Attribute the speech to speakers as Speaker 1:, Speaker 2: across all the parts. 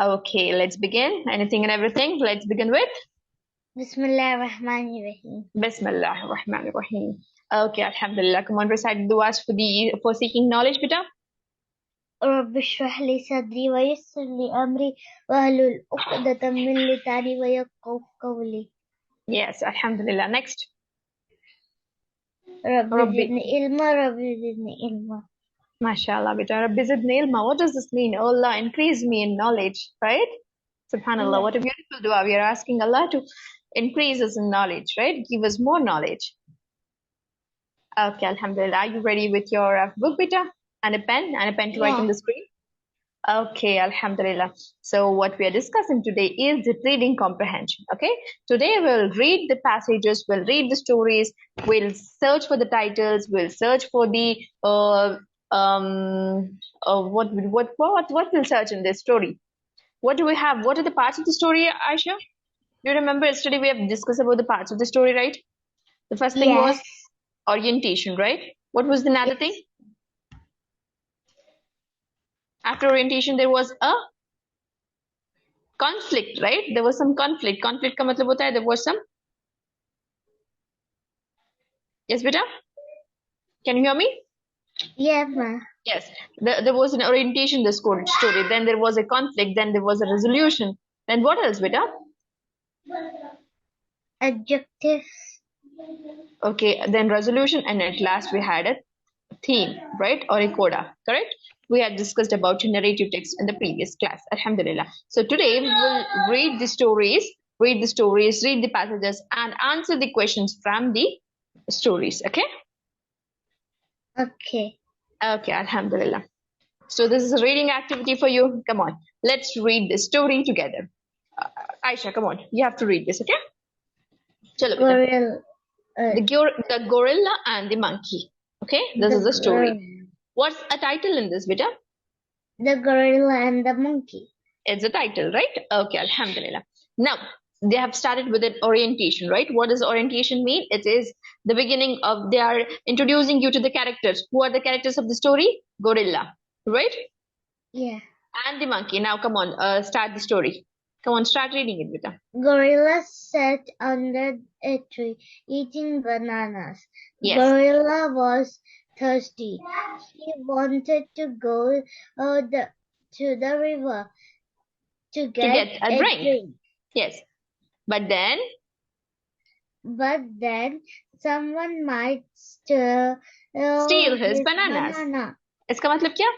Speaker 1: Okay, let's begin. Anything and everything. Let's begin with
Speaker 2: Bismillahirrahmanirrahim.
Speaker 1: Bismillah ar-Rahman ar-Rahim. Okay, Alhamdulillah. Come on, recite du'as for seeking knowledge, beta.
Speaker 2: رب اشرح لي صدري ويسر لي أمري واحلل عقدة من لساني ويفقهوا قولي.
Speaker 1: Yes, Alhamdulillah. Next.
Speaker 2: رب
Speaker 1: Rabbi.
Speaker 2: زدني علما رب زدني علما.
Speaker 1: MashaAllah, beta. Rabbi zidni ilma. What does this mean? Oh Allah, increase me in knowledge, right? Subhanallah.
Speaker 2: Yeah.
Speaker 1: What a beautiful dua. We are asking Allah to increase us in knowledge, right? Give us more knowledge. Okay, Alhamdulillah. Are you ready with your book, beta? And a pen to write on the screen? Okay, Alhamdulillah. So what we are discussing today is the reading comprehension. Okay, today we'll read the passages, we'll read the stories, we'll search for the titles, we'll search for the what we'll search in this story. What do we have? What are the parts of the story, Aisha? Do you remember yesterday we have discussed about the parts of the story, right? The first thing was orientation, right? What was the another thing? After orientation, there was a conflict, right? There was some conflict. Conflict का मतलब होता है there was some. Yes, beta? Can you hear me?
Speaker 2: Yeah, ma.
Speaker 1: Yes. There was an orientation in the story. Then there was a conflict. Then there was a resolution. Then what else, beta?
Speaker 2: Adjectives.
Speaker 1: Okay. Then resolution, and at last we had a theme, right? Or a coda, correct? We had discussed about narrative text in the previous class. Alhamdulillah. So today we will read the stories, read the passages, and answer the questions from the stories. Okay?
Speaker 2: Okay.
Speaker 1: Okay, Alhamdulillah. So this is a reading activity for you. Come on, let's read the story together. Aisha, come on, you have to read this, okay? Chalo,
Speaker 2: Gorilla.
Speaker 1: The gorilla and the monkey. Okay, this is a story. What's a title in this, beta?
Speaker 2: The gorilla and the monkey.
Speaker 1: It's a title, right? Okay, Alhamdulillah. Now, they have started with an orientation, right? What does orientation mean? It is the beginning of, they are introducing you to the characters. Who are the characters of the story? Gorilla, right?
Speaker 2: Yeah.
Speaker 1: And the monkey. Now, come on, start the story. Come on, start reading it, beta.
Speaker 2: Gorilla sat under a tree eating bananas.
Speaker 1: Yes.
Speaker 2: Gorilla was thirsty. He wanted to go to the river to get
Speaker 1: a drink. Yes. But then
Speaker 2: someone might steal
Speaker 1: his bananas.
Speaker 2: banana.
Speaker 1: इसका मतलब क्या?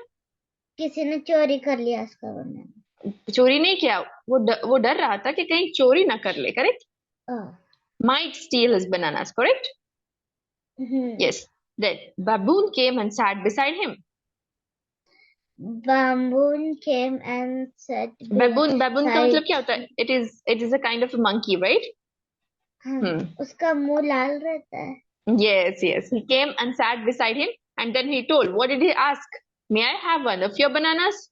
Speaker 2: किसी ने चोरी कर लिया इसका बनाना.
Speaker 1: चोरी नहीं किया, वो डर रहा था कि कहीं चोरी ना कर ले, correct? Might steal his bananas, correct? Yes. Then baboon came and sat beside him.
Speaker 2: Baboon came and sat.
Speaker 1: Baboon का मतलब क्या होता है? It is a kind of a monkey, right?
Speaker 2: उसका मुंह लाल रहता है.
Speaker 1: Yes. He came and sat beside him, and then he told. What did he ask? May I have one of your bananas?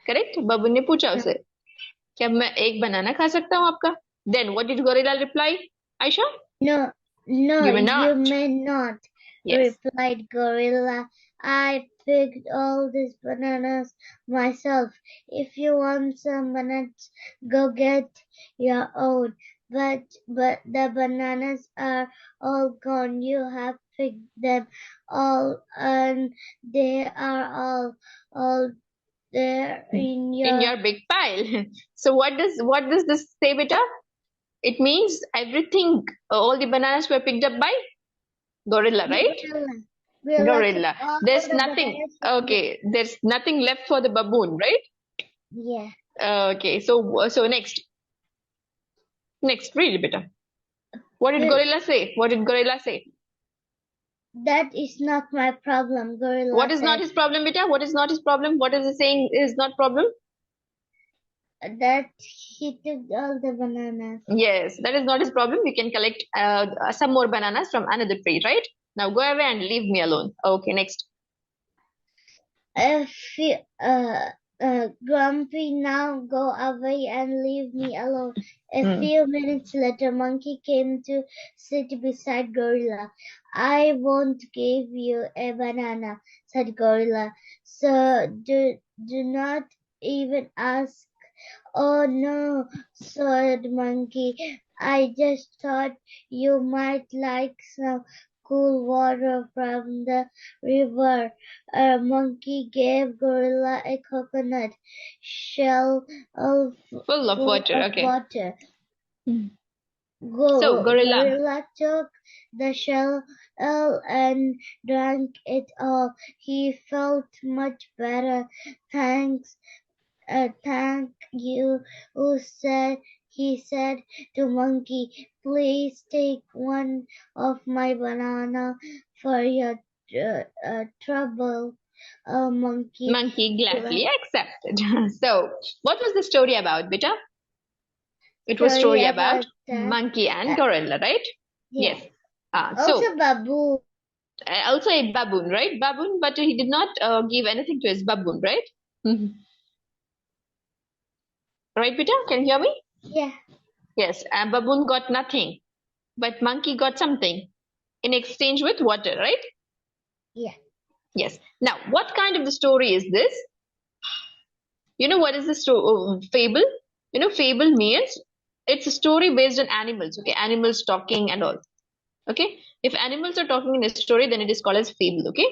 Speaker 1: Correct? Baboon ने पूछा उसे, क्या मैं एक बनाना खा सकता हूँ आपका? Then what did gorilla reply? Aisha?
Speaker 2: No, you may not. Yes. Replied gorilla. I picked all these bananas myself. If you want some bananas, go get your own. But the bananas are all gone. You have picked them all, and they are all there in your
Speaker 1: big pile. So what does this say, beta? It means everything, all the bananas were picked up by gorilla, right? Gorilla. There's nothing. Okay, there's nothing left for the baboon, right?
Speaker 2: Yeah.
Speaker 1: Okay, so next, read it, beta. What did gorilla say?
Speaker 2: That is not my problem, gorilla.
Speaker 1: What is not his problem, beta? What is not his problem? What is he saying is not problem?
Speaker 2: That he took all the bananas.
Speaker 1: Yes, that is not his problem. You can collect some more bananas from another tree, right? Now go away and leave me alone. Okay, next.
Speaker 2: Grumpy, now go away and leave me alone. A few minutes later, monkey came to sit beside gorilla. I won't give you a banana, said gorilla. So do not even ask Oh no, said Monkey. I just thought you might like some cool water from the river. Monkey gave Gorilla a coconut shell
Speaker 1: Full of water. Okay.
Speaker 2: water.
Speaker 1: So Gorilla
Speaker 2: took the shell and drank it all. He felt much better. Thank you, he said to Monkey. Please take one of my banana for your trouble.
Speaker 1: Monkey gladly accepted. So, what was the story about, beta? It was story about monkey and gorilla, right? Yes.
Speaker 2: Also baboon.
Speaker 1: Also a baboon, right? Baboon, but he did not give anything to his baboon, right? Right, beta? Can you hear me?
Speaker 2: Yeah.
Speaker 1: Yes, and baboon got nothing, but monkey got something in exchange with water, right?
Speaker 2: Yeah.
Speaker 1: Yes. Now, what kind of the story is this? You know what is the fable? You know, fable means it's a story based on animals, okay? Animals talking and all, okay? If animals are talking in a story, then it is called as fable, okay?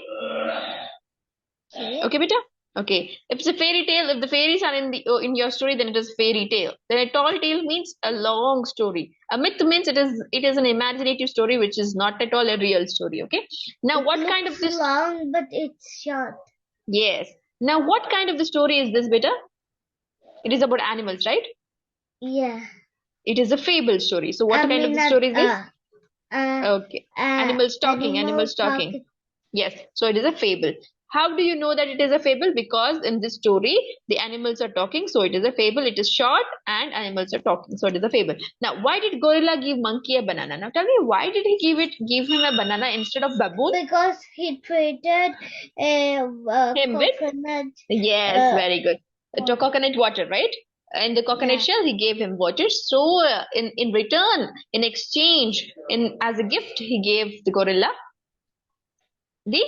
Speaker 1: Okay, beta? Okay. If it's a fairy tale, if the fairies are in your story, then it is fairy tale. Then a tall tale means a long story. A myth means it is an imaginative story which is not at all a real story, okay? Now, what kind of this?
Speaker 2: Long, but it's short.
Speaker 1: Yes. Now, what kind of the story is this, beta? It is about animals, right?
Speaker 2: Yeah.
Speaker 1: It is a fable story. So what kind of the story is this? Okay. Animals talking. Yes. So it is a fable. How do you know that it is a fable? Because in this story, the animals are talking. So it is a fable. It is short and animals are talking. So it is a fable. Now, why did gorilla give monkey a banana? Now tell me, why did he give him a banana instead of baboon?
Speaker 2: Because he treated him coconut.
Speaker 1: Yes, very good. To coconut water, right? And the coconut shell, he gave him water. So in return, in exchange, as a gift, he gave the gorilla the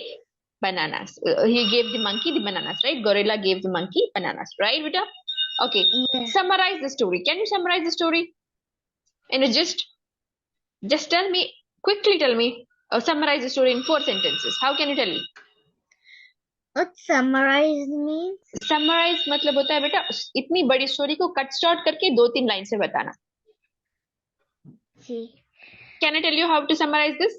Speaker 1: bananas. He gave the monkey the bananas, right? Gorilla gave the monkey bananas, right, Vita? Okay. Summarize the story. Can you summarize the story? In a just tell me, quickly tell me, summarize the story in 4 sentences. How can you tell me?
Speaker 2: What summarize means?
Speaker 1: Summarize मतलब होता है बेटा इतनी बड़ी story को cut short करके 2-3 line से बताना. Can I tell you how to summarize this?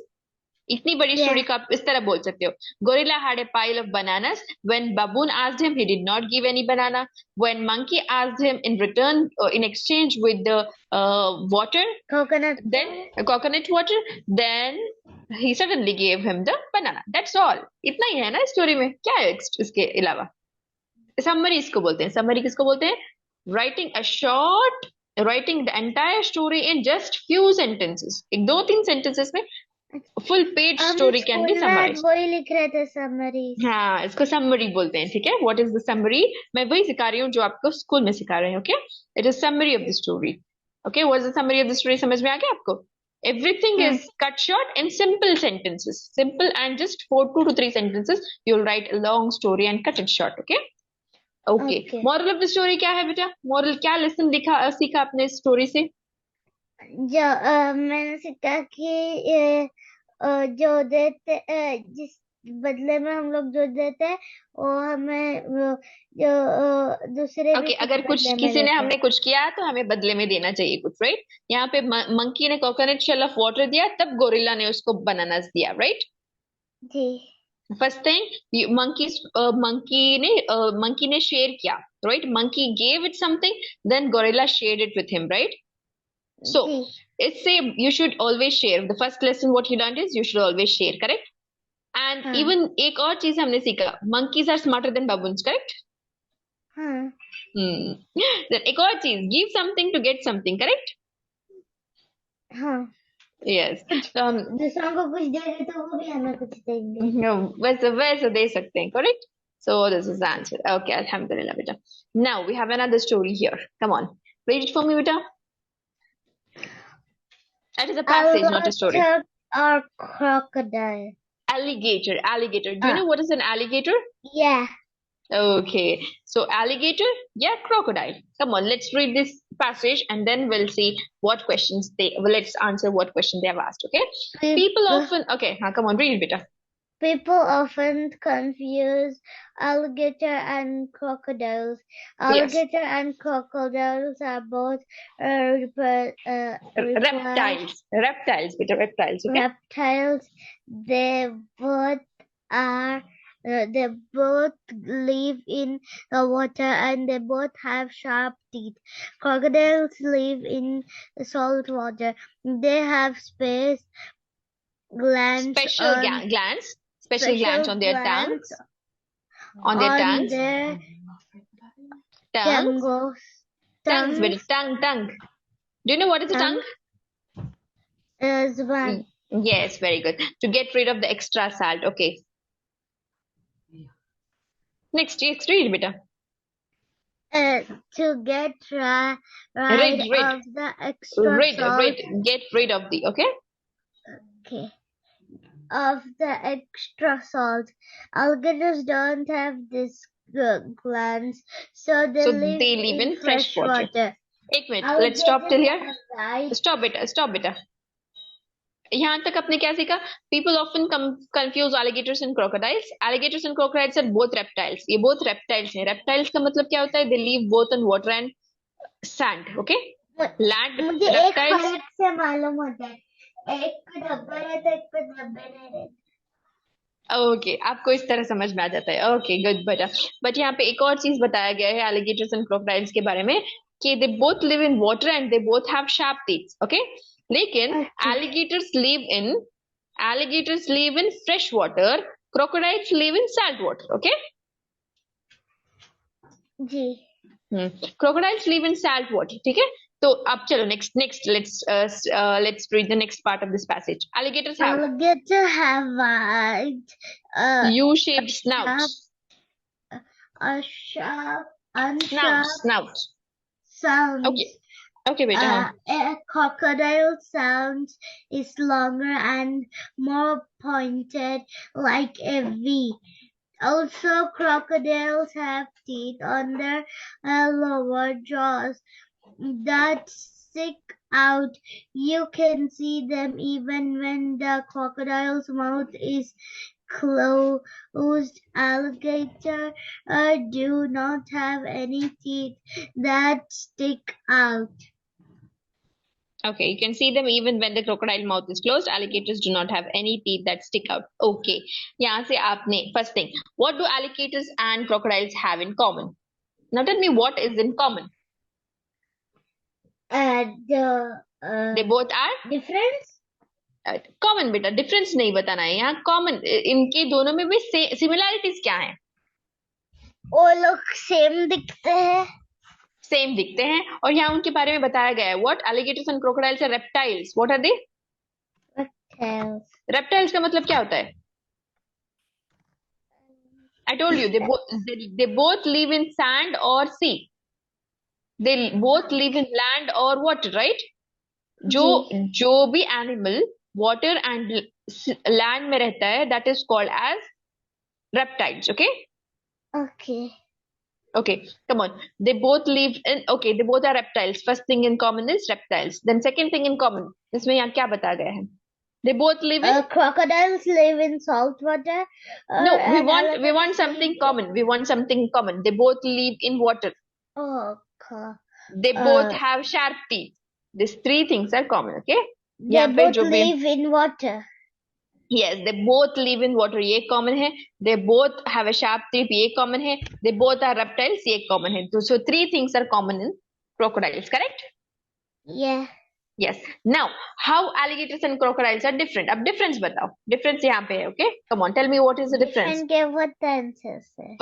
Speaker 1: इतनी बड़ी स्टोरी को आप इस तरह बोल सकते हो. Gorilla had a pile of bananas. When baboon asked him, he did not give any banana. When monkey asked him in return, in exchange with the water, coconut water, then he suddenly gave him the banana. That's all. इतना ही है ना story में. क्या है इसके अलावा? Summary इसको बोलते हैं. Summary किसको बोलते हैं? Writing the entire story in just few sentences. एक 2-3 sentences में full page story can be summarized.
Speaker 2: वही लिख रहे थे summary.
Speaker 1: हाँ, इसको summary बोलते हैं, ठीक है? What is the summary? मैं वही सिखा रही हूँ जो आपको स्कूल में सिखा रहे हैं, okay? It is summary of the story. Okay, what is the summary of the story? समझ में आ गया आपको? Everything is cut short in simple sentences. Simple and just 2 to 3 sentences. You'll write a long story and cut it short, okay? Okay. Moral of the story क्या है बेटा? Moral क्या lesson सीखा आपने इस story से?
Speaker 2: मैंने सीखा कि जो देते जिस बदले में हम लोग जो देते हैं वो हमें जो दूसरे
Speaker 1: भी अगर कुछ किसी ने हमने कुछ किया तो हमें बदले में देना चाहिए कुछ, राइट? यहाँ पे मंकी ने कोकोनट शेल ऑफ वाटर दिया, तब गोरिल्ला ने उसको बनानास दिया, राइट?
Speaker 2: जी.
Speaker 1: फर्स्ट थिंग मंकी ने शेयर किया, right? Monkey gave it something, then gorilla shared it with him, right? So it's say you should always share. The first lesson what you learned is you should always share, correct? And even एक और चीज हमने सीखा, monkeys are smarter than baboons, correct? Then एक और चीज, give something to get something, correct? Yes.
Speaker 2: दूसरों को कुछ देंगे तो वो भी हमें कुछ देंगे.
Speaker 1: वैसे दे सकते हैं, correct? So this is the answer. Okay, alhamdulillah, beta. Now we have another story here. Come on, read it for me, beta. That is a passage, not a story.
Speaker 2: Or crocodile.
Speaker 1: Alligator. Do you know what is an alligator?
Speaker 2: Yeah.
Speaker 1: Okay, so alligator, yeah, crocodile. Come on, let's read this passage and then we'll see what questions let's answer what question they have asked. Okay, people often. Okay, come on, read it, beta.
Speaker 2: People often confuse alligator and crocodiles. Alligator and crocodiles are both
Speaker 1: reptiles. Reptiles, beta, reptiles. Okay.
Speaker 2: Reptiles. They both live in the water and they both have sharp teeth. Crocodiles live in salt water. They have special glands on their tongues.
Speaker 1: On their tongues. Tongue. Do you know what is a tongue?
Speaker 2: Zuban.
Speaker 1: Yes, very good. To get rid of the extra salt. Okay. Next, read, beta.
Speaker 2: To get rid of the extra salt.
Speaker 1: Get rid of the, okay?
Speaker 2: Okay. Of the extra salt. Alligators don't have this glands, so they live in fresh water.
Speaker 1: 1 minute, let's stop till here. Stop it. यहाँ तक आपने क्या सीखा? People often confuse alligators and crocodiles. Alligators and crocodiles are both reptiles. ये both reptiles हैं. Reptiles का मतलब क्या होता है? They live both on water and sand. Okay? Land
Speaker 2: मुझे reptiles. एक फर्क से मालूम होता है. एक पे धब्बा रहता है, एक पे धब्बे नहीं रहते.
Speaker 1: ओके आपको इस तरह समझ में आ जाता है. ओके गुड बेटा. बट यहाँ पे एक और चीज बताया गया है alligators and crocodiles के बारे में कि they both live in water and they both have sharp teeth. Okay? लेकिन alligators live in fresh water, crocodiles live in salt water. Okay?
Speaker 2: Ji.
Speaker 1: Crocodiles live in salt water. ठीक है? तो अब चलो next let's read the next part of this passage. Alligators have
Speaker 2: wide
Speaker 1: U-shaped snouts.
Speaker 2: A sharp
Speaker 1: snouts.
Speaker 2: Sounds.
Speaker 1: Okay, beta.
Speaker 2: A crocodile sounds is longer and more pointed like a V. Also, crocodiles have teeth on their lower jaws that stick out. You can see them even when the crocodile's mouth is closed. Alligator do not have any teeth that stick out.
Speaker 1: Okay, you can see them even when the crocodile mouth is closed. Alligators do not have any teeth that stick out. Okay, यहाँ से आपने first thing, what do alligators and crocodiles have in common? Now tell me what is in common. They both are
Speaker 2: different.
Speaker 1: Common बेटा, difference नहीं बताना है यहाँ. Common इनके दोनों में भी similarities क्या हैं?
Speaker 2: वो लोग same दिखते हैं
Speaker 1: और यहाँ उनके बारे में बताया गया है. What? Alligators and crocodiles are reptiles. What are they? Reptiles का मतलब क्या होता है? I told you they both live in sand or sea. They both live in land or water, right? जो भी animal water and land में रहता है, that is called as reptiles. Okay? Okay, come on. They both live in. Okay, they both are reptiles. First thing in common is reptiles. Then second thing in common. इसमें यहाँ क्या बताया गया है? They both live in.
Speaker 2: Crocodiles live in salt water.
Speaker 1: No, we want something common. We want something common. They both live in water. They both have sharp teeth. These three things are common. Okay?
Speaker 2: They both live in water.
Speaker 1: Yes, they both live in water. ये common है. They both have a sharp teeth. ये common है. They both are reptiles. ये common है. So three things are common in crocodiles. Correct?
Speaker 2: Yeah.
Speaker 1: Yes. Now, how alligators and crocodiles are different? अब difference बताओ. Difference यहाँ पे है. Okay? Come on, tell me what is the difference.
Speaker 2: And give what the answers है.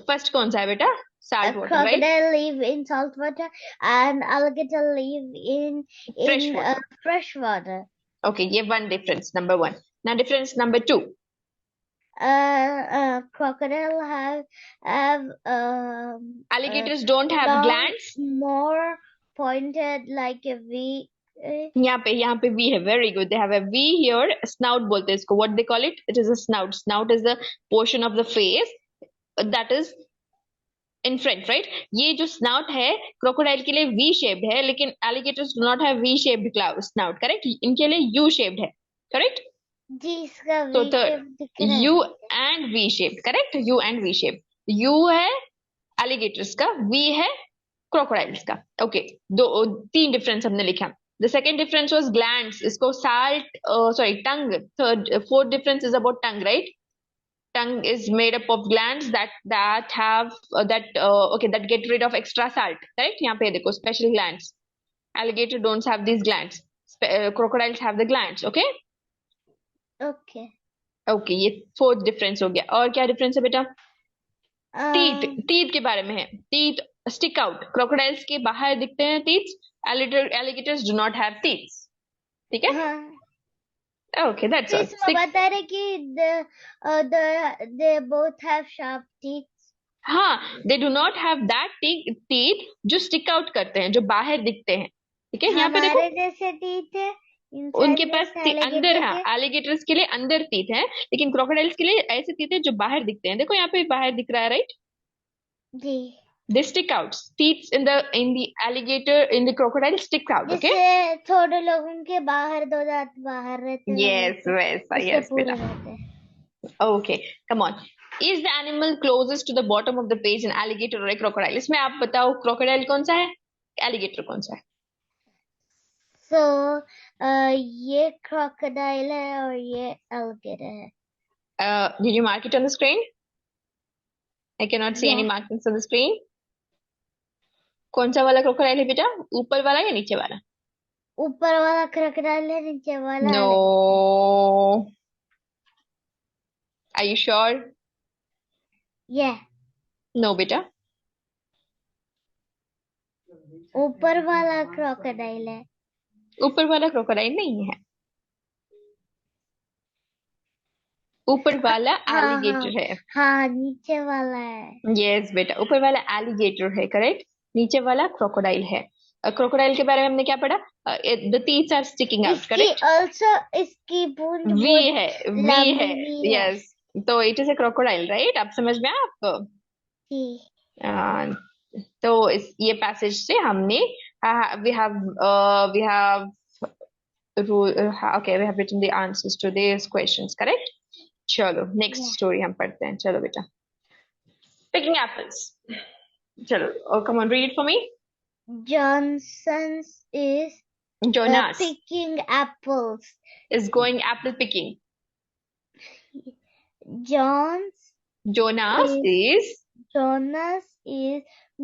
Speaker 1: First कौन सा है बेटा? Salt water, right?
Speaker 2: Crocodile live in salt water and alligator live in fresh water.
Speaker 1: Okay, ये one difference. Number one. Now difference number two.
Speaker 2: Crocodile have
Speaker 1: alligators don't have glands.
Speaker 2: More pointed like a V.
Speaker 1: यहाँ पे V है. Very good. They have a V here. Snout बोलते हैं इसको. What they call it? It is a snout. Snout is the portion of the face that is in front, right? ये जो snout है crocodile के लिए V shaped है, लेकिन alligators do not have V shaped snout, correct? इनके लिए U shaped है, correct?
Speaker 2: जी, इसका
Speaker 1: तो
Speaker 2: V shape दिख रहा है।
Speaker 1: U and V shaped, correct? U and V shaped. U है alligators का, V है crocodiles का. Okay, तीन difference हमने लिखा. The second difference was glands. इसको tongue. Fourth difference is about tongue, right? Tongue is made up of glands that have that get rid of extra salt, correct? यहाँ पे देखो special glands. Alligator don't have these glands. Crocodiles have the glands, okay?
Speaker 2: Okay.
Speaker 1: Okay, ये fourth difference हो गया. और क्या difference है बेटा? teeth के बारे में है. teeth stick out. Crocodiles के बाहर दिखते हैं teeth. Alligators do not have teeth. ठीक है?
Speaker 2: हाँ.
Speaker 1: Okay, that's all.
Speaker 2: इसमें बता रहे कि they both have sharp teeth.
Speaker 1: हाँ, they do not have that teeth जो stick out करते हैं, जो बाहर दिखते हैं. ठीक है? यहाँ पे देखो.
Speaker 2: हमारे जैसे teeth है.
Speaker 1: उनके पास अंदर है. alligators के लिए अंदर teeth है, लेकिन crocodiles के लिए ऐसे teeth है जो बाहर दिखते हैं. देखो यहाँ पे बाहर दिख रहा है, right?
Speaker 2: Ji.
Speaker 1: They stick out. Teeth in the alligator, in the crocodile stick out. Okay.
Speaker 2: जैसे थोड़े लोगों के बाहर दो दांत बाहर रहते हैं.
Speaker 1: Yes,
Speaker 2: पूरे
Speaker 1: बेटा.
Speaker 2: रहते हैं.
Speaker 1: Okay, come on. Is the animal closest to the bottom of the page an alligator or a crocodile? इसमें आप बताओ crocodile कौन सा है, alligator कौन सा है?
Speaker 2: So ये crocodile है और ये alligator है.
Speaker 1: Did you mark it on the screen? I cannot see any markings on the screen. कौन सा वाला crocodile है बेटा? ऊपर वाला या नीचे वाला?
Speaker 2: ऊपर वाला crocodile है, नीचे वाला.
Speaker 1: No. Are you sure?
Speaker 2: Yeah.
Speaker 1: No, बेटा.
Speaker 2: ऊपर वाला crocodile है.
Speaker 1: ऊपर वाला crocodile नहीं है. ऊपर वाला alligator है.
Speaker 2: हाँ, नीचे वाला है.
Speaker 1: Yes, बेटा. ऊपर वाला alligator है, correct? नीचे वाला crocodile है. crocodile के बारे में हमने क्या पढ़ा? The teeth are sticking out, correct?
Speaker 2: इसकी पूंछ
Speaker 1: V है. Yes. तो it is a crocodile, right? आप समझ में आया आपको?
Speaker 2: जी.
Speaker 1: तो ये passage से हमने we have written the answers to these questions, correct? चलो next story हम पढ़ते हैं. चलो बेटा. Picking apples. चलो, come on, read it for me.
Speaker 2: Jonas picking apples.
Speaker 1: Is going apple picking.
Speaker 2: Jonas is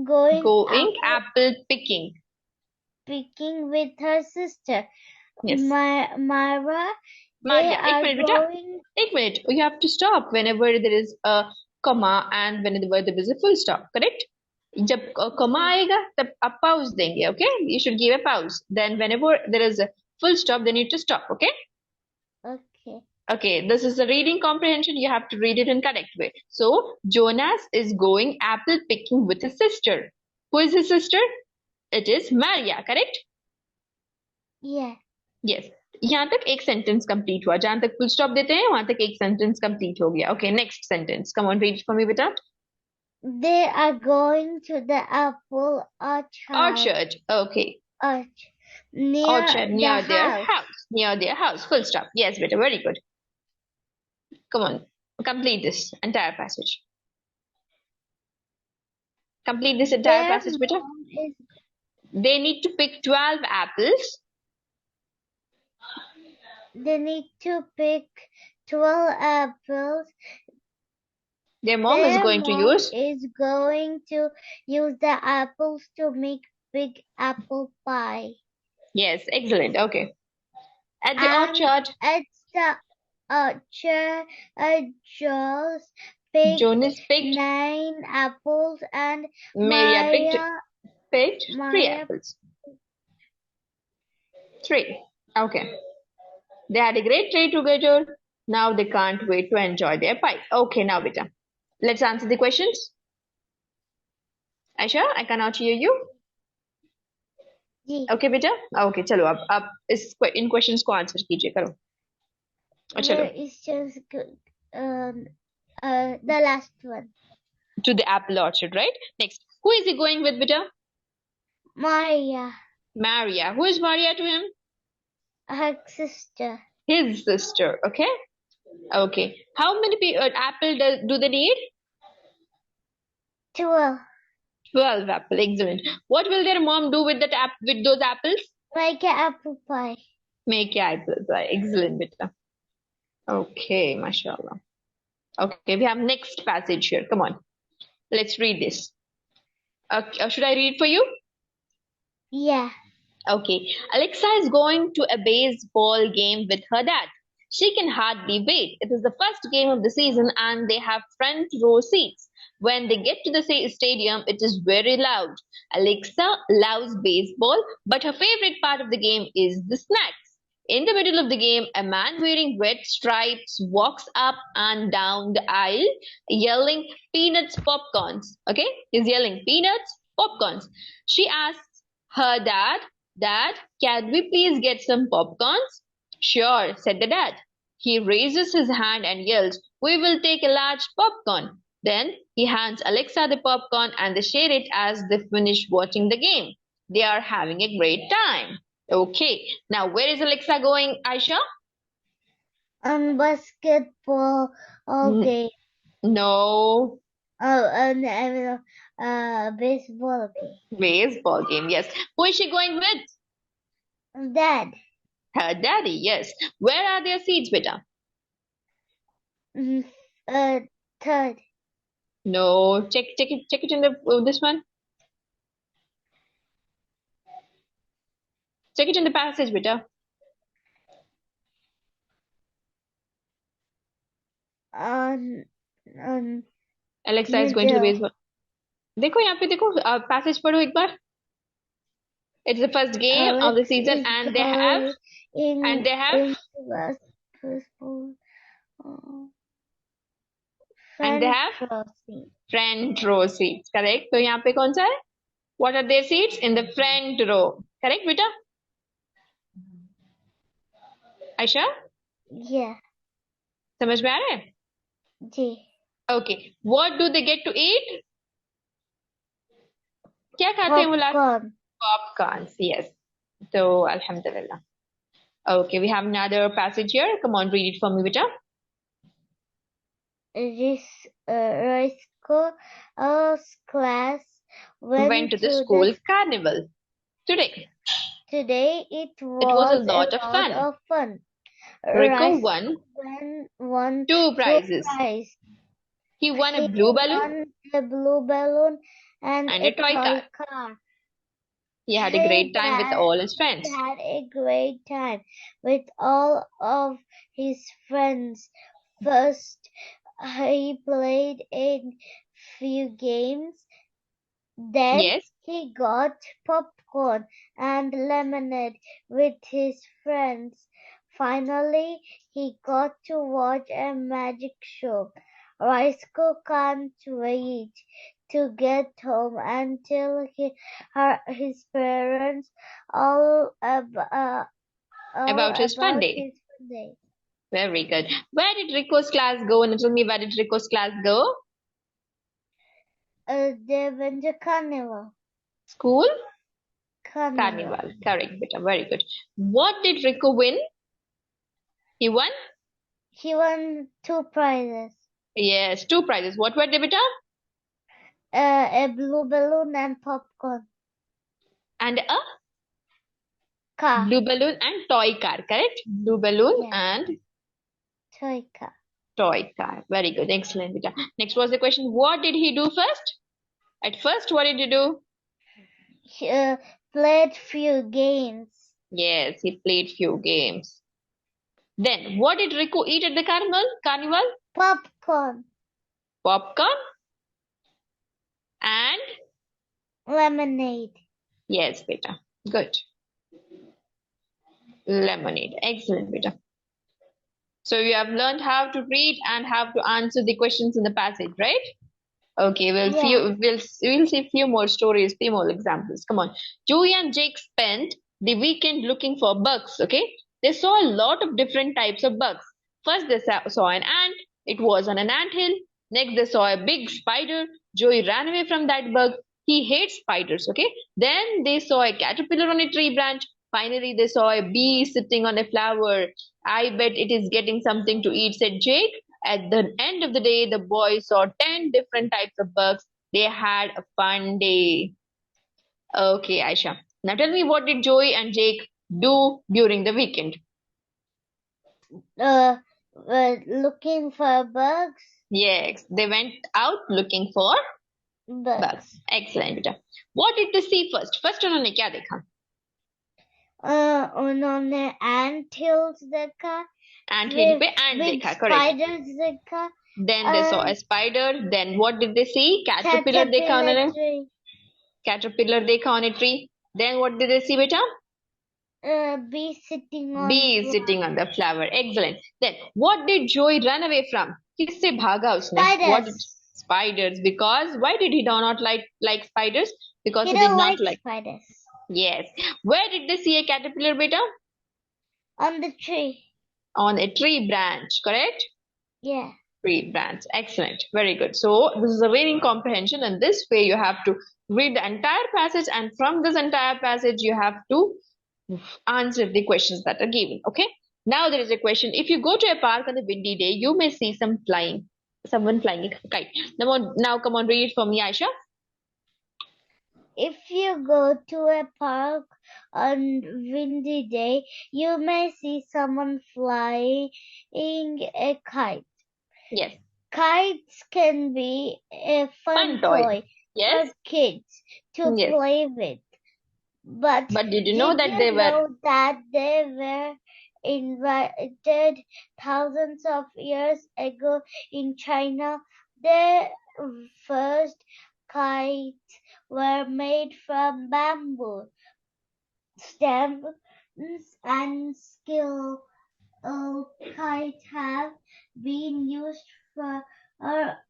Speaker 2: going
Speaker 1: apple picking.
Speaker 2: Picking with her sister.
Speaker 1: Yes.
Speaker 2: Maria,
Speaker 1: एक minute. You have to stop whenever there is a comma and whenever there is a full stop, correct? जब comma आएगा तब आप pause देंगे, okay? You should give a pause. Then whenever there is a full stop, then you need to stop, okay? Okay, this is the reading comprehension. You have to read it in correct way. So, Jonas is going apple picking with his sister. Who is his sister? It is Maria, correct?
Speaker 2: Yeah.
Speaker 1: Yes. यहाँ तक एक sentence complete हुआ. जहाँ तक full stop देते हैं, वहाँ तक एक sentence complete हो गया. Okay, next sentence. Come on, read it for me, beta.
Speaker 2: They are going to the apple orchard.
Speaker 1: Okay.
Speaker 2: Near
Speaker 1: their house. Near their house. Full stop. Yes, beta. Very good. Come on. Complete this entire passage. Complete this entire passage, beta. They need to pick 12 apples.
Speaker 2: They need to pick 12 apples.
Speaker 1: Their mom is going to
Speaker 2: use the apples to make big apple pie.
Speaker 1: Yes, excellent. Okay. At the orchard.
Speaker 2: At the orchard, Jonas picked 9 apples and
Speaker 1: Maria picked 3 apples. 3. Okay. They had a great day together. Now they can't wait to enjoy their pie. Okay, now beta. Let's answer the questions. Aisha, I cannot hear you. Okay, beta. Okay, चलो अब इन questions को answer कीजिए करो.
Speaker 2: It's just the last one.
Speaker 1: to the apple orchard, right? Next, who is he going with, beta?
Speaker 2: Maria.
Speaker 1: Maria. Who is Maria to him?
Speaker 2: Her sister.
Speaker 1: His sister. Okay. Okay. How many apple do they need?
Speaker 2: 12.
Speaker 1: 12 apple. Excellent. What will their mom do with with those apples?
Speaker 2: Make an apple pie.
Speaker 1: Make apple pie. Excellent, beta. Okay, mashallah. Okay, we have next passage here. Come on. Let's read this. Should I read for you?
Speaker 2: Yeah.
Speaker 1: Okay. Alexa is going to a baseball game with her dad. She can hardly wait. It is the first game of the season and they have front row seats. When they get to the stadium, it is very loud. Alexa loves baseball, but her favorite part of the game is the snacks. In the middle of the game, a man wearing red stripes walks up and down the aisle yelling peanuts, popcorns. Okay? He's yelling peanuts, popcorns. She asks her dad, "Dad, can we please get some popcorns?" "Sure," said the dad. He raises his hand and yells, "We will take a large popcorn." Then he hands Alexa the popcorn and they share it as they finish watching the game. They are having a great time. Okay, now where is Alexa going, Aisha?
Speaker 2: On basketball all day.
Speaker 1: No.
Speaker 2: Oh, and baseball game.
Speaker 1: Baseball game, yes. Who is she going with?
Speaker 2: Dad.
Speaker 1: Her daddy, yes. Where are their seats, beta?
Speaker 2: Third.
Speaker 1: No, check it in the this one. Check it in the passage, beta. Alexa is going to the baseball. देखो यहाँ पे देखो passage पढ़ो एक बार. It's the first game of the season and they have front row seats. Correct. तो यहाँ पे कौन सा है? What are their seats? In the front row. Correct, beta? Aisha?
Speaker 2: Yeah.
Speaker 1: समझ में आ रहा है?
Speaker 2: जी.
Speaker 1: Okay. What do they get to eat? क्या खाते हैं वो लोग? Popcorns. Yes. So, alhamdulillah. Okay, we have another passage here. Come on, read it for me, beta.
Speaker 2: Rice's class
Speaker 1: went to the school carnival today.
Speaker 2: Today it was a lot of fun.
Speaker 1: Rico won two prizes. He won a blue balloon
Speaker 2: and
Speaker 1: a toy car. He had a great time with all his friends.
Speaker 2: He had a great time with all of his friends. First, he played a few games. Then he got popcorn and lemonade with his friends. Finally, he got to watch a magic show. Roscoe can't wait to get home and tell his parents all
Speaker 1: about his fun day. Very good. Where did Rico's class go? And tell me, where did Rico's class go?
Speaker 2: They went to carnival.
Speaker 1: School? Carnival. Correct, beta. Very good. What did Rico win? He won?
Speaker 2: He won 2 prizes.
Speaker 1: Yes, 2 prizes. What were they, beta?
Speaker 2: A blue balloon and popcorn.
Speaker 1: And a?
Speaker 2: Car.
Speaker 1: Blue balloon and toy car, correct? Blue balloon and?
Speaker 2: Toy car.
Speaker 1: Toy car. Very good. Excellent, beta. Next was the question. What did he do first? At first, what did he do?
Speaker 2: He played few games.
Speaker 1: Yes, he played few games. Then, what did Rico eat at the carnival?
Speaker 2: Popcorn.
Speaker 1: Popcorn? And?
Speaker 2: Lemonade.
Speaker 1: Yes, beta. Good. Lemonade. Excellent, beta. So you have learned how to read and how to answer the questions in the passage, right? Okay, we'll see a few more stories, few more examples. Come on. Joey and Jake spent the weekend looking for bugs, okay? They saw a lot of different types of bugs. First, they saw an ant. It was on an anthill. Next, they saw a big spider. Joey ran away from that bug. He hates spiders, okay? Then they saw a caterpillar on a tree branch. Finally, they saw a bee sitting on a flower. I bet it is getting something to eat, said Jake. At the end of the day, the boys saw 10 different types of bugs. They had a fun day. Okay, Aisha. Now tell me, what did Joey and Jake do during the weekend?
Speaker 2: Looking for bugs.
Speaker 1: Yes, they went out looking for bugs. Excellent, beta. What did they see first? First उन्होंने क्या देखा?
Speaker 2: उन्होंने ant hills देखा.
Speaker 1: Ant hill पे ant देखा, correct.
Speaker 2: Spiders देखा.
Speaker 1: Then they saw a spider. Then what did they see? Caterpillar देखा उन्होंने. Caterpillar देखा on a tree. Then what did they see, beta?
Speaker 2: Bee sitting
Speaker 1: on the flower. Excellent. Then what did Joey run away from? किससे भागा उसने?
Speaker 2: Spiders.
Speaker 1: Spiders. Because why did he not like spiders? Because he did not like
Speaker 2: spiders.
Speaker 1: Yes. Where did they see a caterpillar, beta?
Speaker 2: On the tree.
Speaker 1: On a tree branch, correct?
Speaker 2: Yeah.
Speaker 1: Tree branch. Excellent. Very good. So this is a reading comprehension, and this way you have to read the entire passage, and from this entire passage you have to answer the questions that are given. Okay. Now there is a question. If you go to a park on a windy day, you may see someone flying a kite. Now come on, read it for me, Aisha.
Speaker 2: If you go to a park on windy day, you may see someone flying a kite.
Speaker 1: Yes.
Speaker 2: Kites can be a fun toy
Speaker 1: yes.
Speaker 2: for kids to play with. But
Speaker 1: did you know that they
Speaker 2: were invented thousands of years ago in China? The first kites were made from bamboo stems, and skill kites have been used for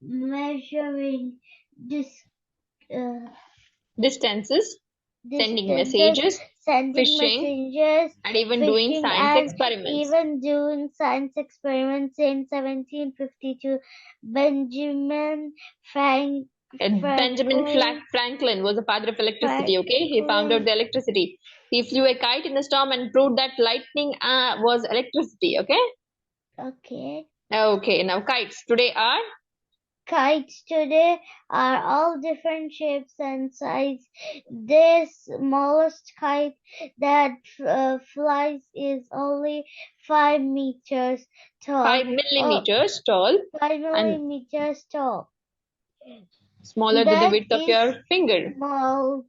Speaker 2: measuring
Speaker 1: distances, sending messages, fishing, and even doing science experiments.
Speaker 2: In 1752, Benjamin
Speaker 1: Franklin was the father of electricity, okay? He found out the electricity. He flew a kite in a storm and proved that lightning was electricity, okay?
Speaker 2: Okay.
Speaker 1: Okay, now kites today are
Speaker 2: all different shapes and sizes. The smallest kite that flies is only 5 meters tall.
Speaker 1: 5 millimeters tall.
Speaker 2: 5 millimeters tall.
Speaker 1: Smaller than the width of your finger.
Speaker 2: Small.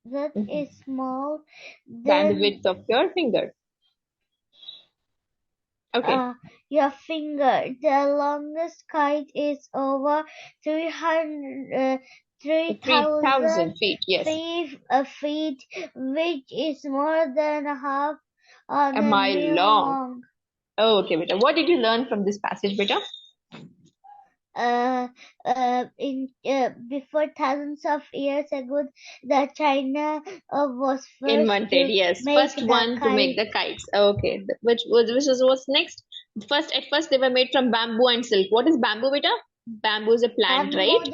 Speaker 2: That is small
Speaker 1: than the width of your finger. Okay.
Speaker 2: Your finger. The longest kite is over 3,000
Speaker 1: feet. Yes.
Speaker 2: Feet, which is more than half
Speaker 1: a mile long. Oh, okay, beta. What did you learn from this passage, beta?
Speaker 2: Before thousands of years ago, the China was first
Speaker 1: invented. Yes, first one to make the kites. Okay, which was next? At first they were made from bamboo and silk. What is bamboo, beta? Bamboo is a plant, right?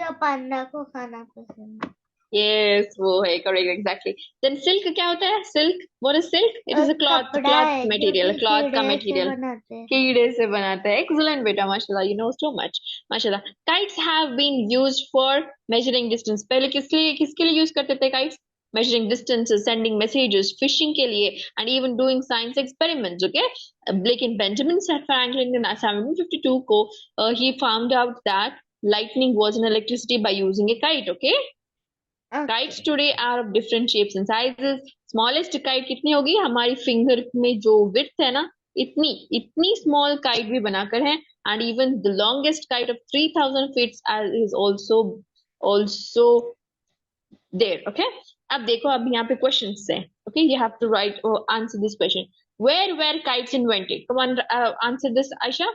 Speaker 1: Yes, वो है correct, exactly. Then silk क्या होता है? Silk, what is silk? It is a cloth material, cloth का material. कीड़े से बनाते हैं. Excellent, बेटा, माशाल्लाह, you know so much. माशाल्लाह. Kites have been used for measuring distance. पहले किसके लिए use करते थे kites? Measuring distances, sending messages, fishing के लिए, and even doing science experiments. Okay, Benjamin Franklin in 1752 को he found out that lightning was an electricity by using a kite. Okay. Kites today are of different shapes and sizes. Smallest kite कितनी होगी? हमारी finger में जो width है ना, इतनी small kite भी बनाकर है, and even the longest kite of 3,000 feet is also there. Okay. अब देखो, अब यहाँ पे questions है. Okay, you have to write or answer this question. Where were kites invented? Come on, answer this, Aisha.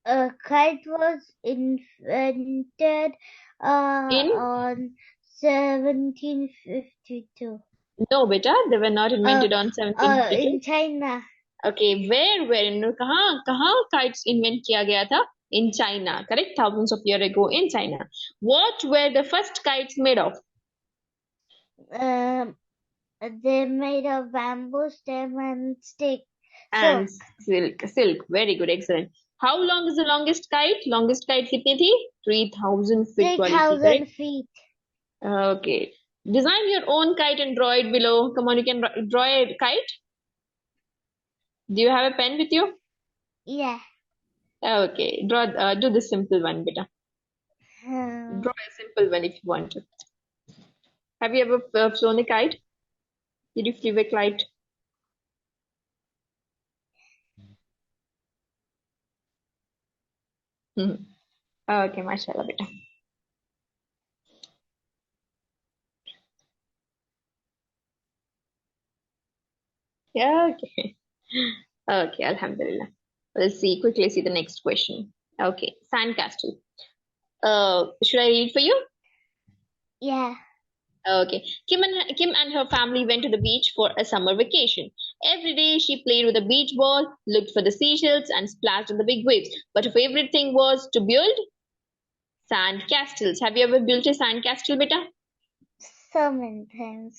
Speaker 2: A kite was invented on 1752.
Speaker 1: No, beta, they were not invented on 1752.
Speaker 2: In China.
Speaker 1: Okay, where कहाँ kites invent किया गया था? In China, correct? Thousands of years ago in China. What were the first kites made of?
Speaker 2: They're made of bamboo stem and stick.
Speaker 1: And silk. Very good, excellent. How long is the longest kite? Longest kite कितनी थी? 3,000 feet
Speaker 2: 3,000 feet.
Speaker 1: Okay. Design your own kite and draw it below. Come on, you can draw a kite. Do you have a pen with you?
Speaker 2: Yeah.
Speaker 1: Okay. Do this simple one, beta. Draw a simple one if you want to. Have you ever flown a kite? Did you flew a kite? Okay, mashallah, beta. Yeah, okay. Okay, alhamdulillah. Let's quickly see the next question. Okay, sandcastle. Should I read for you?
Speaker 2: Yeah.
Speaker 1: Okay. Kim and her family went to the beach for a summer vacation. Every day she played with a beach ball, looked for the seashells, and splashed on the big waves. But her favorite thing was to build sand castles. Have you ever built a sand castle, beta?
Speaker 2: So many times.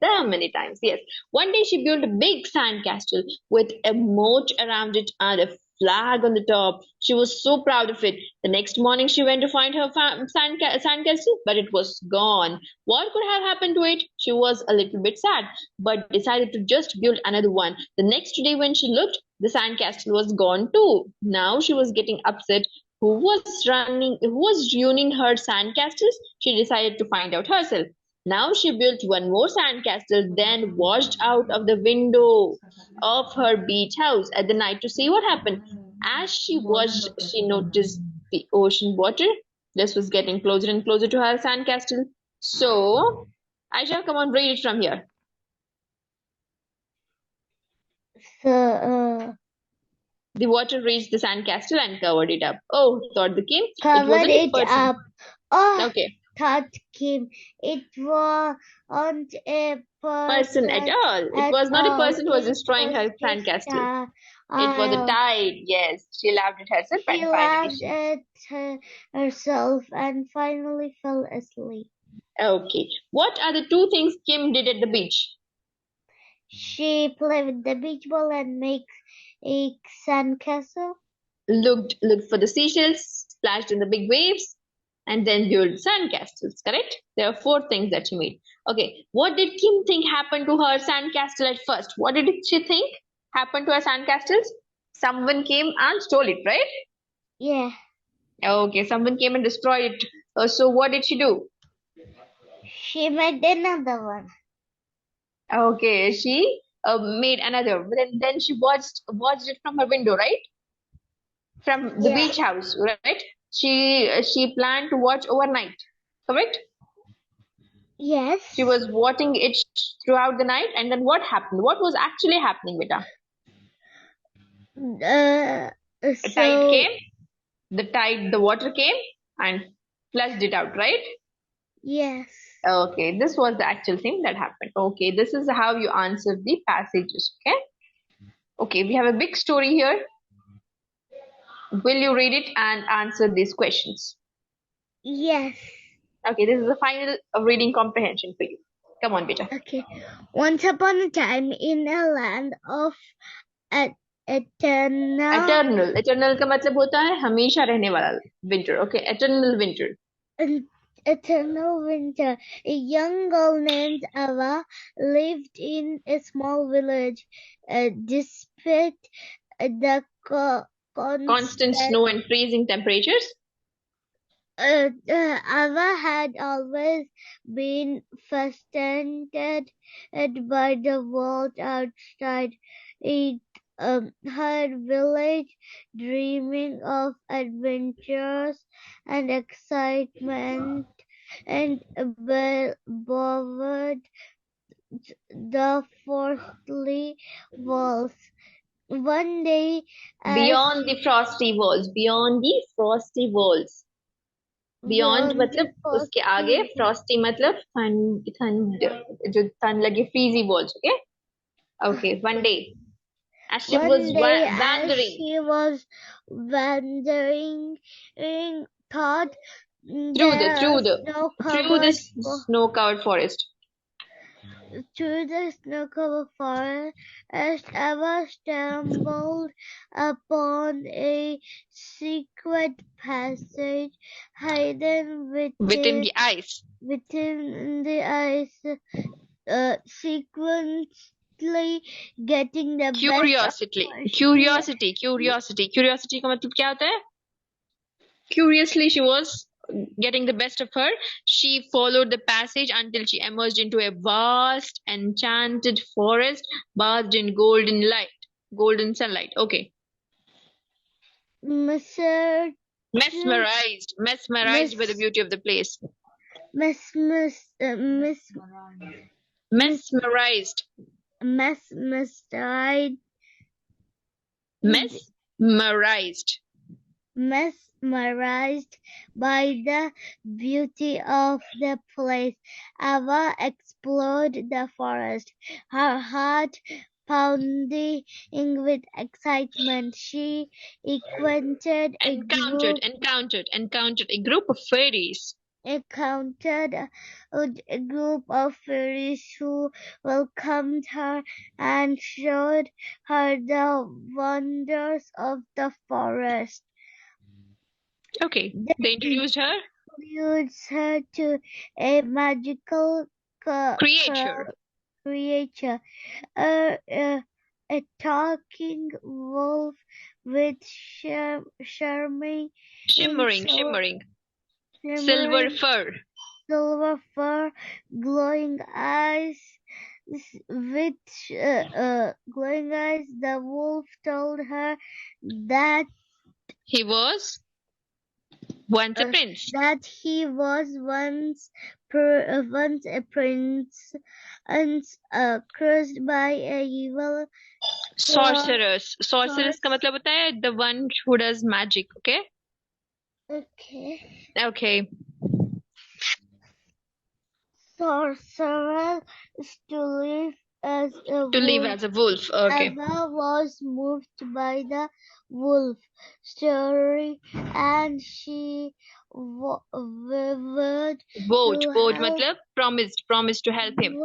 Speaker 1: So many times, yes. One day she built a big sand castle with a moat around it and a flag on the top. She was so proud of it. The next morning she went to find her sand castle, but it was gone. What could have happened to it? She was a little bit sad, but decided to just build another one. The next day when she looked, the sand castle was gone too. Now she was getting upset. Who was ruining her sand castles? She decided to find out herself. Now she built one more sandcastle, then watched out of the window of her beach house at the night to see what happened. As she watched, she noticed the ocean water. This was getting closer and closer to her sandcastle. So, Aisha, come on, read it from here.
Speaker 2: So,
Speaker 1: the water reached the sandcastle and covered it up. Oh, thought the king.
Speaker 2: Covered it up. Oh,
Speaker 1: okay.
Speaker 2: Thought Kim. It wasn't a
Speaker 1: person at all. It was not a person who was destroying her sandcastle. It was a tide. Yes, she laughed at herself
Speaker 2: she laughed at herself and finally fell asleep.
Speaker 1: Okay. What are the two things Kim did at the beach?
Speaker 2: She played with the beach ball and made a sandcastle.
Speaker 1: Looked for the seashells, splashed in the big waves, and then built sandcastles, correct? There are four things that she made. Okay, what did Kim think happened to her sandcastle at first? What did she think happened to her sandcastles? Someone came and stole it, right?
Speaker 2: Yeah.
Speaker 1: Okay, someone came and destroyed it. So what did she do?
Speaker 2: She made another one.
Speaker 1: Okay, she made another. Then she watched it from her window, right? From the beach house, right? She planned to watch overnight, correct?
Speaker 2: Yes.
Speaker 1: She was watching it throughout the night, and then what happened? What was actually happening, beta? A tide came. The water came and flushed it out, right?
Speaker 2: Yes.
Speaker 1: Okay, this was the actual thing that happened. Okay, this is how you answer the passages, okay? Okay, we have a big story here. Will you read it and answer these questions?
Speaker 2: Yes.
Speaker 1: Okay, this is the final reading comprehension for you. Come on, beta.
Speaker 2: Okay. Once upon a time in a land of eternal.
Speaker 1: Eternal का मतलब होता है हमेशा रहने वाला winter. Okay, eternal winter.
Speaker 2: Eternal winter. A young girl named Ava lived in a small village. Despite the
Speaker 1: constant snow and freezing temperatures,
Speaker 2: Ava had always been fascinated by the world outside her village, dreaming of adventures and excitement, and bowered the frosty walls. One day,
Speaker 1: beyond the frosty walls, beyond मतलब उसके आगे frosty मतलब ठंड जो ठंड लगे freezy walls, okay? Okay, one day As she was wandering.
Speaker 2: As she was wandering, thought
Speaker 1: through the snow-covered forest.
Speaker 2: Through the snow-covered forest, Eva stumbled upon a secret passage hidden
Speaker 1: within the ice.
Speaker 2: Sequentially getting the
Speaker 1: curiosity का मतलब क्या होता है? Curiously, she was getting the best of her. She followed the passage until she emerged into a vast, enchanted forest bathed in golden sunlight. Okay.
Speaker 2: Mesmerized
Speaker 1: by the beauty of the place.
Speaker 2: Mesmerized. Mesmerized by the beauty of the place, Ava explored the forest, her heart pounding with excitement. She encountered a group
Speaker 1: of fairies.
Speaker 2: Encountered a group of fairies who welcomed her and showed her the wonders of the forest.
Speaker 1: Okay, they introduced her
Speaker 2: to a magical
Speaker 1: creature,
Speaker 2: a talking wolf with shimmering
Speaker 1: silver fur,
Speaker 2: glowing eyes. With glowing eyes, the wolf told her that
Speaker 1: he was once a prince.
Speaker 2: That he was once a prince, and cursed by a evil
Speaker 1: sorceress. Sorceress का मतलब होता है the one who does magic. Okay. Okay.
Speaker 2: Sorcerer to live as a
Speaker 1: wolf. Okay.
Speaker 2: Eva was moved by the wolf story, and she vowed
Speaker 1: matlab promised to help him.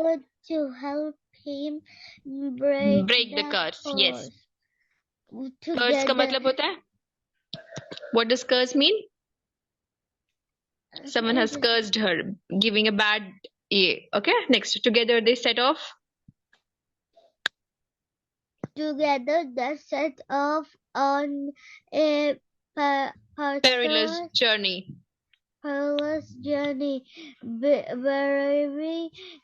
Speaker 1: Break the curse. Yes. Curse का मतलब होता है? What does curse mean? Someone has cursed her, giving a bad year. Okay, next. Together they set off
Speaker 2: on a
Speaker 1: perilous journey.
Speaker 2: Arriving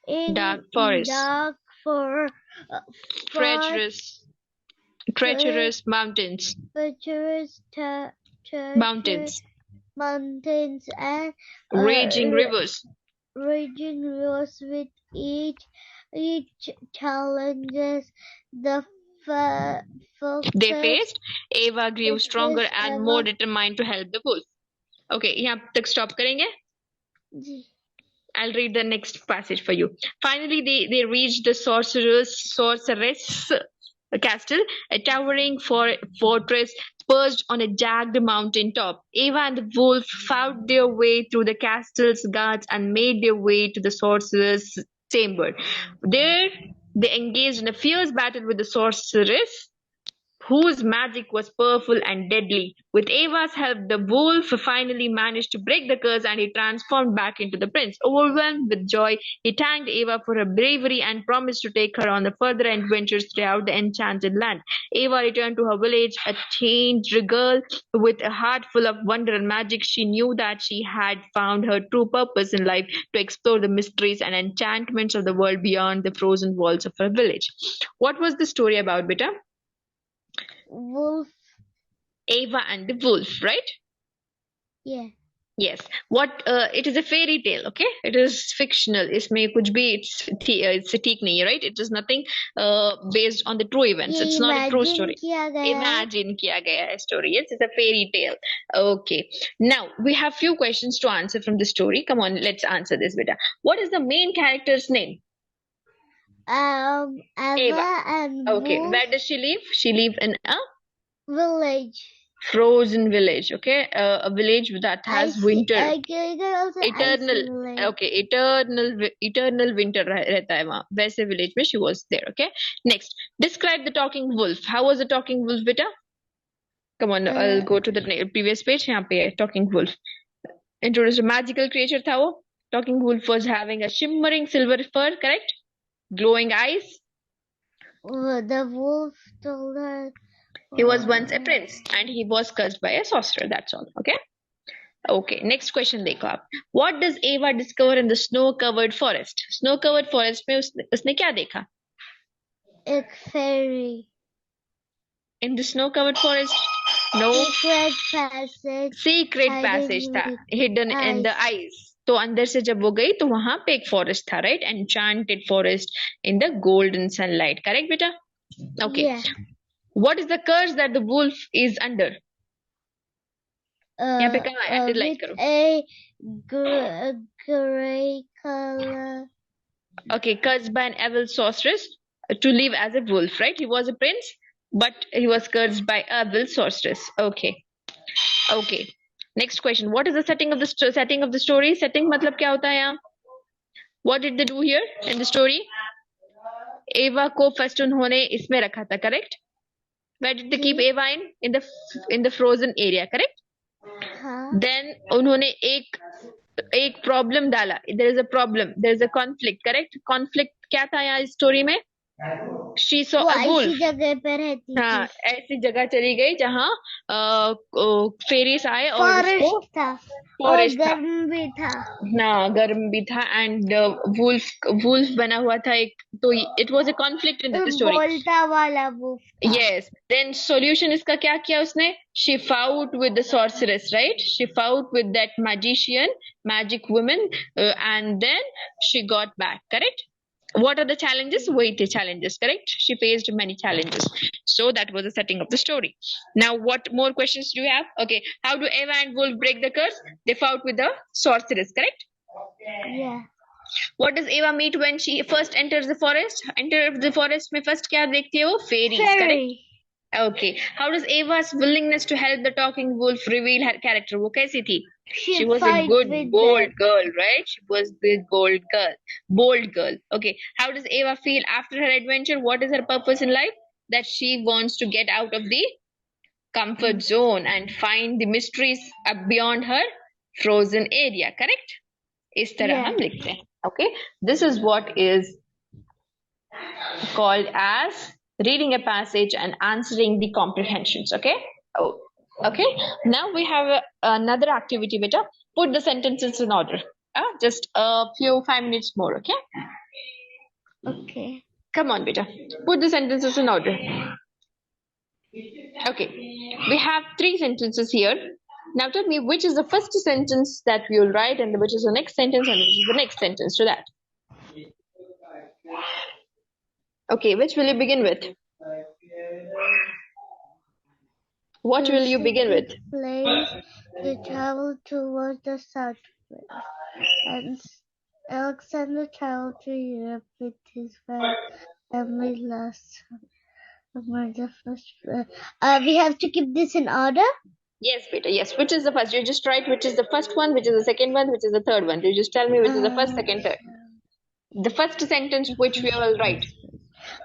Speaker 2: in
Speaker 1: dark forest. Treacherous mountains.
Speaker 2: Mountains and
Speaker 1: raging rivers
Speaker 2: with each challenges
Speaker 1: they faced. Eva grew stronger and more determined to help the wolf. Okay, यहाँ तक stop करेंगे? I'll read the next passage for you. Finally, they reached the sorceress castle, a towering fortress perched on a jagged mountain top. Eva and the wolf fought their way through the castle's guards and made their way to the sorcerer's chamber. There, they engaged in a fierce battle with the sorceress, whose magic was powerful and deadly. With Eva's help, the wolf finally managed to break the curse and he transformed back into the prince. Overwhelmed with joy, he thanked Eva for her bravery and promised to take her on the further adventures throughout the enchanted land. Eva returned to her village, a changed girl with a heart full of wonder and magic. She knew that she had found her true purpose in life, to explore the mysteries and enchantments of the world beyond the frozen walls of her village. What was the story about, beta?
Speaker 2: Wolf.
Speaker 1: Eva and the wolf, right?
Speaker 2: Yeah.
Speaker 1: Yes. What? It is a fairy tale. Okay. It is fictional. इसमें कुछ भी it's ठीक नहीं है, right? It is nothing based on the true events. It's not a true story. Imagine किया गया है story. Yes, it's a fairy tale. Okay. Now we have few questions to answer from the story. Come on, let's answer this, beta. What is the main character's name?
Speaker 2: Ava and
Speaker 1: Okay,
Speaker 2: Wolf.
Speaker 1: where does she live? She live in a
Speaker 2: Village.
Speaker 1: frozen village. Okay, a village that has winter.
Speaker 2: Eternal.
Speaker 1: Okay, eternal winter रहता है वहाँ. वैसे village में she was there. Okay, next, describe the talking wolf. How was the talking wolf, beta? Come on, I'll go to the previous page. यहाँ पे है talking wolf. Introduced a magical creature था वो. Talking wolf was having a shimmering silver fur, correct? Glowing eyes.
Speaker 2: The wolf told her
Speaker 1: he was once a prince and he was cursed by a sorcerer. That's all. Okay. Okay. Next question देखो आप. What does Ava discover in the snow-covered forest? Snow-covered forest में उसने क्या देखा?
Speaker 2: A fairy.
Speaker 1: In the snow-covered forest? No. Secret passage था. Hidden in the ice. तो अंदर से जब वो गई तो वहां पे एक फॉरेस्ट था, right? Enchanted forest in the golden sunlight. Correct, बेटा? Okay. Yeah. What is the curse that the wolf is under? यहाँ पे कहाँ है? Underline करो.
Speaker 2: A gray color.
Speaker 1: Okay, cursed by an evil sorceress to live as a wolf, right? He was a prince, but he was cursed by a evil sorceress. Okay. Okay. Next question. What is the setting of the story? Setting मतलब क्या होता है यहाँ? What did they do here in the story? Ava को first उन्होंने इसमें रखा था, correct? Where did they keep Ava in the frozen area, correct? Then उन्होंने एक problem डाला. There is a problem. There is a conflict, correct? Conflict क्या था यहाँ इस story में? She saw a wolf. ऐसी जगह पे रहती थी. हाँ, ऐसी जगह चली गई जहाँ फेरीज आए और उसको फॉरेस्ट गर्म भी था. हाँ, गर्म भी था and wolf बना हुआ था एक. तो it was a conflict in the story. बोलता वाला wolf. Yes. Then solution इसका क्या किया उसने? She fought with the sorceress, right? She fought with that magic woman, and then she got back, correct? What are the challenges? Wait, challenges, correct? She faced many challenges. So that was the setting of the story. Now, what more questions do you have? Okay, how do Ava and Wolf break the curse? They fought with the sorceress, correct?
Speaker 2: Yeah.
Speaker 1: What does Ava meet when she first enters the forest? Enter the forest में first क्या देखती है वो? Fairies, correct? Okay. How does Ava's willingness to help the talking wolf reveal her character? वो कैसी थी? She was a good, bold girl, right? She was the bold girl. Okay. How does Ava feel after her adventure? What is her purpose in life? That she wants to get out of the comfort zone and find the mysteries beyond her frozen area, correct? इस तरह हम लिखते हैं. Okay. This is what is called as reading a passage and answering the comprehensions. Okay. Oh. Okay, now we have another activity, beta. Put the sentences in order. Just a few 5 minutes more, okay?
Speaker 2: Okay.
Speaker 1: Come on, beta. Put the sentences in order. Okay, we have 3 sentences here. Now tell me which is the first sentence that we will write and which is the next sentence and which is the next sentence to that. Okay, which will you begin with? What will you begin with?
Speaker 2: Place they traveled towards the south, and Alexander traveled to Europe with his family last summer. The first, we have to keep this in order.
Speaker 1: Yes, Peter. Yes. Which is the first? You just write which is the first one, which is the second one, which is the third one. You just tell me which is the first, second, third. The first sentence which we will write.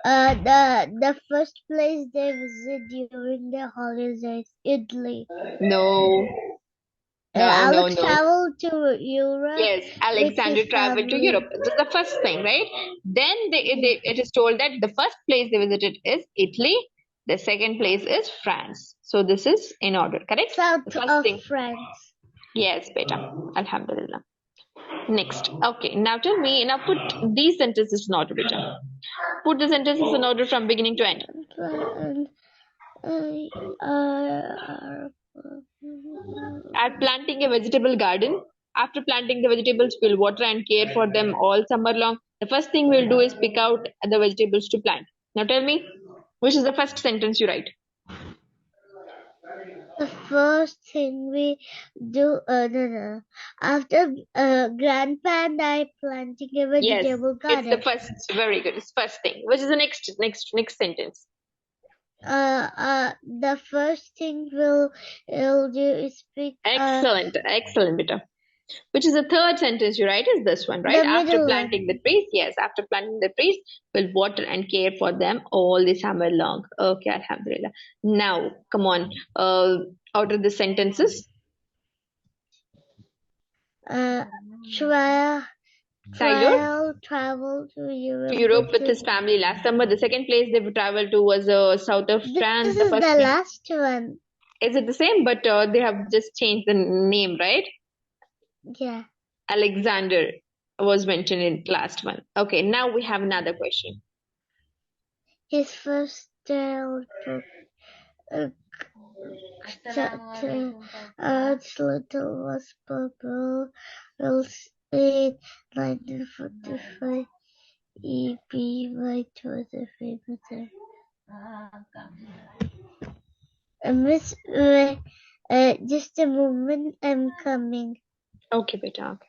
Speaker 2: The first place they visit during their holidays, Italy.
Speaker 1: No.
Speaker 2: Alex traveled to Europe.
Speaker 1: Yes, Alexander traveled to Europe. That's the first thing, right? Then it is told that the first place they visited is Italy. The second place is France. So this is in order, correct?
Speaker 2: South of France.
Speaker 1: Yes, beta. Alhamdulillah. Next. Okay. Now tell me. Now put these sentences in order, beta. Put the sentences in order from beginning to end. At planting a vegetable garden, after planting the vegetables, we'll water and care for them all summer long. The first thing we'll do is pick out the vegetables to plant. Now tell me, which is the first sentence you write?
Speaker 2: The first thing we do, no. After grandpa and I planting a vegetable garden.
Speaker 1: It's the first. Very good. It's first thing. Which is the next sentence?
Speaker 2: The first thing we'll do is pick.
Speaker 1: Excellent, beta. Which is the third sentence you write is this one, right? After planting the trees, yes. After planting the trees, we'll water and care for them all the summer long. Okay, alhamdulillah. Now, come on. Order the sentences.
Speaker 2: Travel to
Speaker 1: Europe with his family last summer. The second place they traveled to was south of France.
Speaker 2: This is the last one.
Speaker 1: Is it the same? But they have just changed the name, right?
Speaker 2: Yeah.
Speaker 1: Alexander was mentioned in last one. Okay, now we have another question.
Speaker 2: His first Earth's little was purple. Will say 1945. E.B. White was a famous. Miss, just a moment, I'm coming.
Speaker 1: Okay, beta. Okay.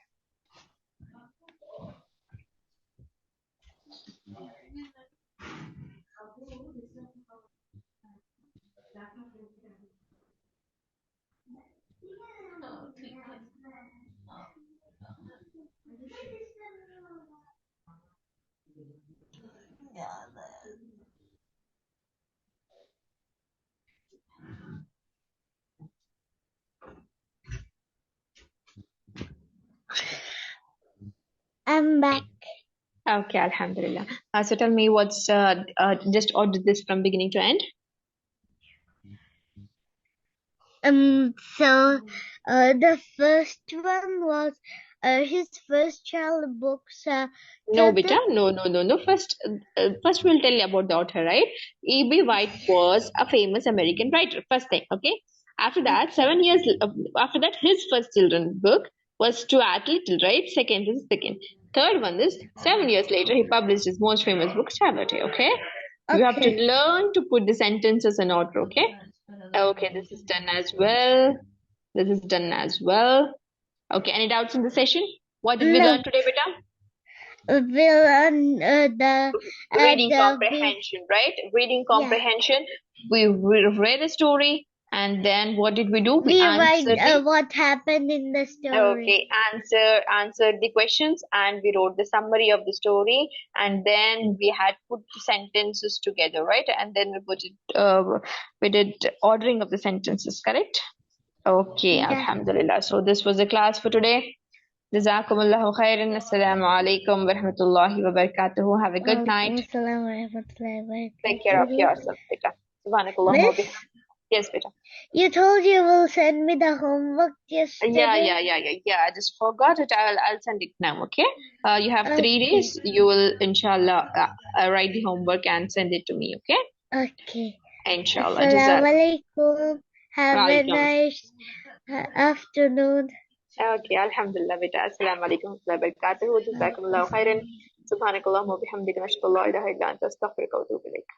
Speaker 2: I'm back.
Speaker 1: Okay, alhamdulillah. So tell me what's just order this from beginning to end.
Speaker 2: So the first one was his first child books.
Speaker 1: No, beta. No. First we'll tell you about the author, right? E.B. White was a famous American writer. First thing, okay. After that, 7 years after that, his first children's book was Stuart Little, right? Second. Third one is 7 years later, he published his most famous book, Charlotte. Okay. You have to learn to put the sentences in order. Okay. Okay, this is done as well. Okay, any doubts in the session? What did we learn today, beta?
Speaker 2: We learn the
Speaker 1: reading comprehension, right? Reading comprehension. Yeah. We read a story, and then what did we do?
Speaker 2: We answered what happened in the story.
Speaker 1: Okay, answered the questions, and we wrote the summary of the story, and then we had put the sentences together, right? And then we put it. We did ordering of the sentences, correct? Okay, yeah. Alhamdulillah. So this was the class for today. Jazakumullahu khairan. Assalamu alaikum wa rahmatullahi wa barakatuhu. Have a good night. Take care of yourself, beta. Subhanakallah. Yes, beta.
Speaker 2: You told you will send me the homework yesterday.
Speaker 1: Yeah. I just forgot it. I'll send it now, okay? You have 3 days. You will, inshallah, write the homework and send it to me, okay?
Speaker 2: Okay.
Speaker 1: Inshallah.
Speaker 2: Assalamu alaikum. Have a nice afternoon.
Speaker 1: Okay, alhamdulillah, beta. Assalamu alaikum wa rahmatullahi wa barakatuhu. Jazakumullahu khairan. Subhanakallahumma wa bihamdika, nashhadu an la ilaha illa anta, astaghfiruka wa atubu ilaik.